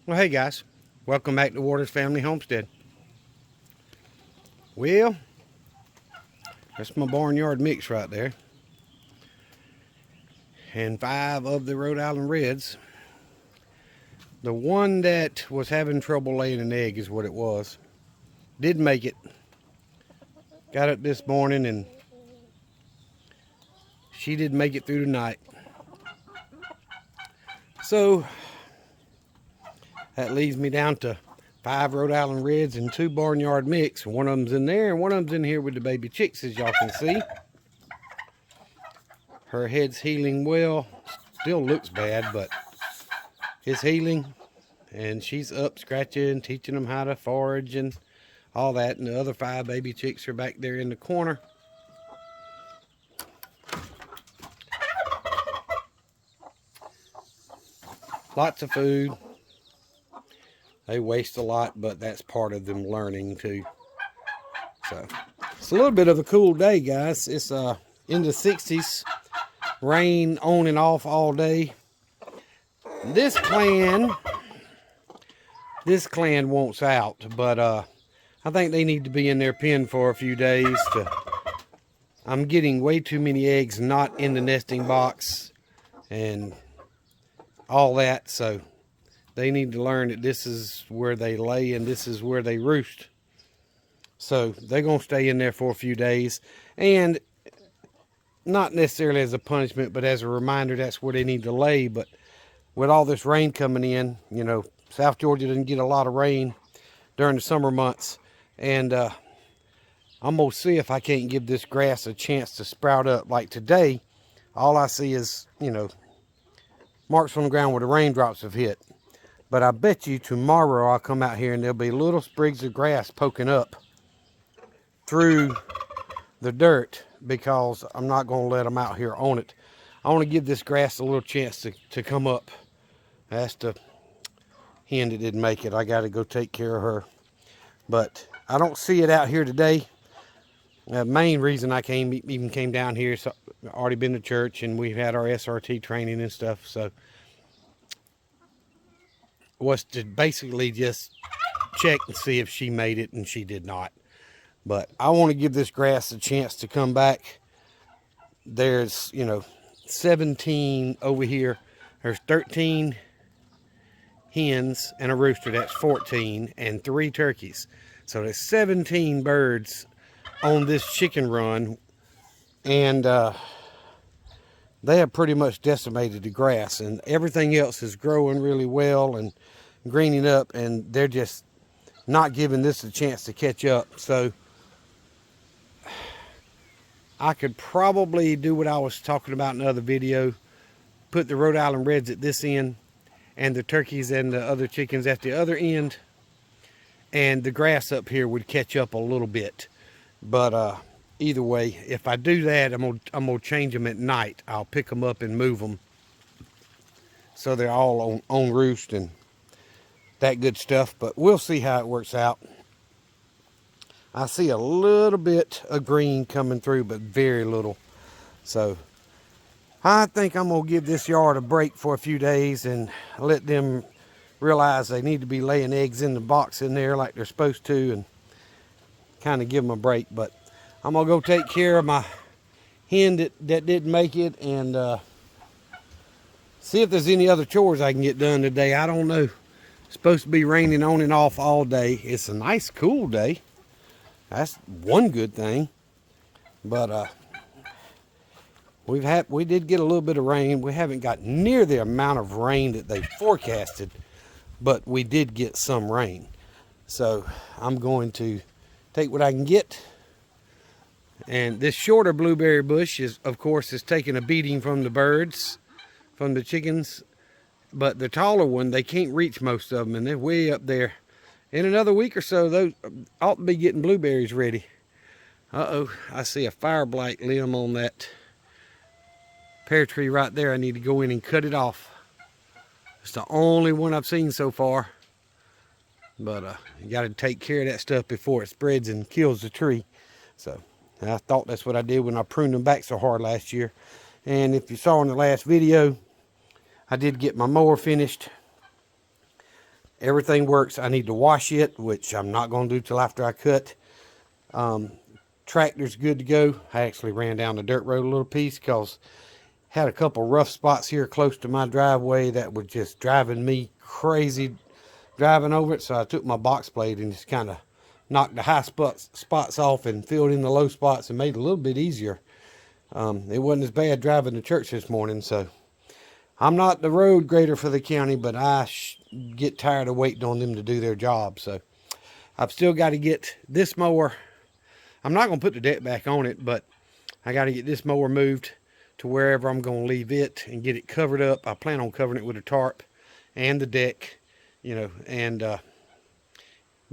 Well, hey guys, welcome back to Waters Family Homestead. Well, that's my barnyard mix right there. And 5 of the Rhode Island Reds. The one that was having trouble laying an egg is what it was. Did make it. Got up this morning and she did make it through the night. So, that leaves me down to 5 Rhode Island Reds and 2 barnyard mix. One of them's in there and one of them's in here with the baby chicks, as y'all can see. Her head's healing well. Still looks bad, but it's healing. And she's up scratching, teaching them how to forage and all that. And the other 5 baby chicks are back there in the corner. Lots of food. They waste a lot, but that's part of them learning too. So it's a little bit of a cool day, guys. It's in the 60s. Rain on and off all day. This clan wants out, but I think they need to be in their pen for a few days. I'm getting way too many eggs not in the nesting box and all that, so they need to learn that this is where they lay and this is where they roost. So they're going to stay in there for a few days, and not necessarily as a punishment, but as a reminder that's where they need to lay. But with all this rain coming in, you know, South Georgia doesn't get a lot of rain during the summer months, and I'm going to see if I can't give this grass a chance to sprout up. Like today, all I see is, you know, marks on the ground where the raindrops have hit. But I bet you tomorrow I'll come out here and there'll be little sprigs of grass poking up through the dirt, because I'm not going to let them out here on it. I want to give this grass a little chance to come up. That's the hen that didn't make it. I got to go take care of her. But I don't see it out here today. The main reason I even came down here is I've already been to church and we've had our SRT training and stuff. So was to basically just check and see if she made it, and she did not. But I want to give this grass a chance to come back. There's, you know, 17 over here. There's 13 hens and a rooster. That's 14, and 3 turkeys. So there's 17 birds on this chicken run, and they have pretty much decimated the grass, and everything else is growing really well and greening up, and they're just not giving this a chance to catch up. So I could probably do what I was talking about in another video, put the Rhode Island Reds at this end and the turkeys and the other chickens at the other end, and the grass up here would catch up a little bit. But either way, if I do that, I'm gonna change them at night. I'll pick them up and move them so they're all on roost and that good stuff. But we'll see how it works out. I see a little bit of green coming through, but very little. So I think I'm gonna give this yard a break for a few days and let them realize they need to be laying eggs in the box in there like they're supposed to, and kind of give them a break. But I'm gonna go take care of my hen that didn't make it, and see if there's any other chores I can get done today. I don't know. It's supposed to be raining on and off all day. It's a nice cool day. That's one good thing. But we did get a little bit of rain. We haven't got near the amount of rain that they forecasted, but we did get some rain. So I'm going to take what I can get. And this shorter blueberry bush is, of course, taking a beating from the birds, from the chickens. But the taller one, they can't reach most of them, and they're way up there. In another week or so, those ought to be getting blueberries ready. Uh-oh, I see a fire blight limb on that pear tree right there. I need to go in and cut it off. It's the only one I've seen so far. But you got to take care of that stuff before it spreads and kills the tree. So I thought that's what I did when I pruned them back so hard last year. And if you saw in the last video, I did get my mower finished. everything works. I need to wash it, which I'm not going to do till after I cut. Tractor's good to go. I actually ran down the dirt road a little piece because had a couple rough spots here close to my driveway that were just driving me crazy driving over it. So I took my box blade and just kind of knocked the high spots off and filled in the low spots and made it a little bit easier. It wasn't as bad driving to church this morning. So I'm not the road grader for the county, but I get tired of waiting on them to do their job. So I've still got to get this mower. I'm not going to put the deck back on it, but I got to get this mower moved to wherever I'm going to leave it and get it covered up. I plan on covering it with a tarp and the deck, you know, and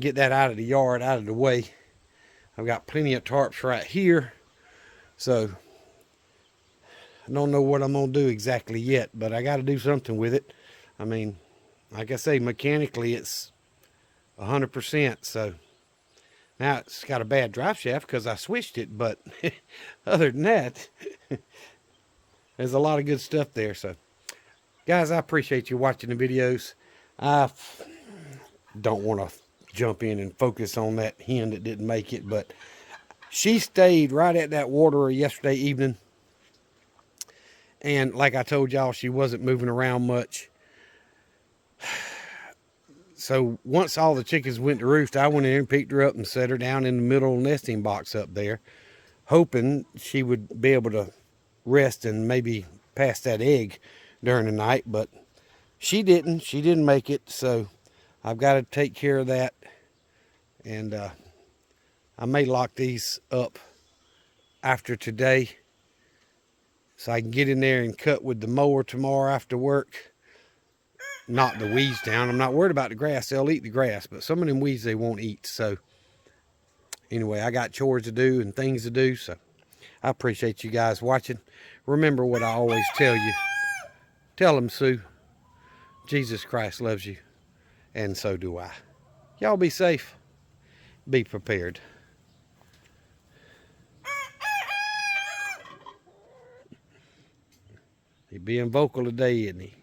get that out of the yard, out of the way. I've got plenty of tarps right here. So I don't know what I'm going to do exactly yet, but I got to do something with it. I mean, like I say, mechanically it's 100%. So now it's got a bad drive shaft because I switched it, but other than that, there's a lot of good stuff there. So guys, I appreciate you watching the videos. I don't want to jump in and focus on that hen that didn't make it, but she stayed right at that waterer yesterday evening. And like I told y'all, she wasn't moving around much. So once all the chickens went to roost, I went in and picked her up and set her down in the middle nesting box up there, hoping she would be able to rest and maybe pass that egg during the night. But she didn't. She didn't make it. So I've got to take care of that. And I may lock these up after today so I can get in there and cut with the mower tomorrow after work. Knock the weeds down. I'm not worried about the grass. They'll eat the grass, but some of them weeds they won't eat. So anyway, I got chores to do and things to do. So I appreciate you guys watching. Remember what I always tell you. Tell them, Sue, Jesus Christ loves you, and so do I. Y'all be safe. Be prepared. He's being vocal today, isn't he?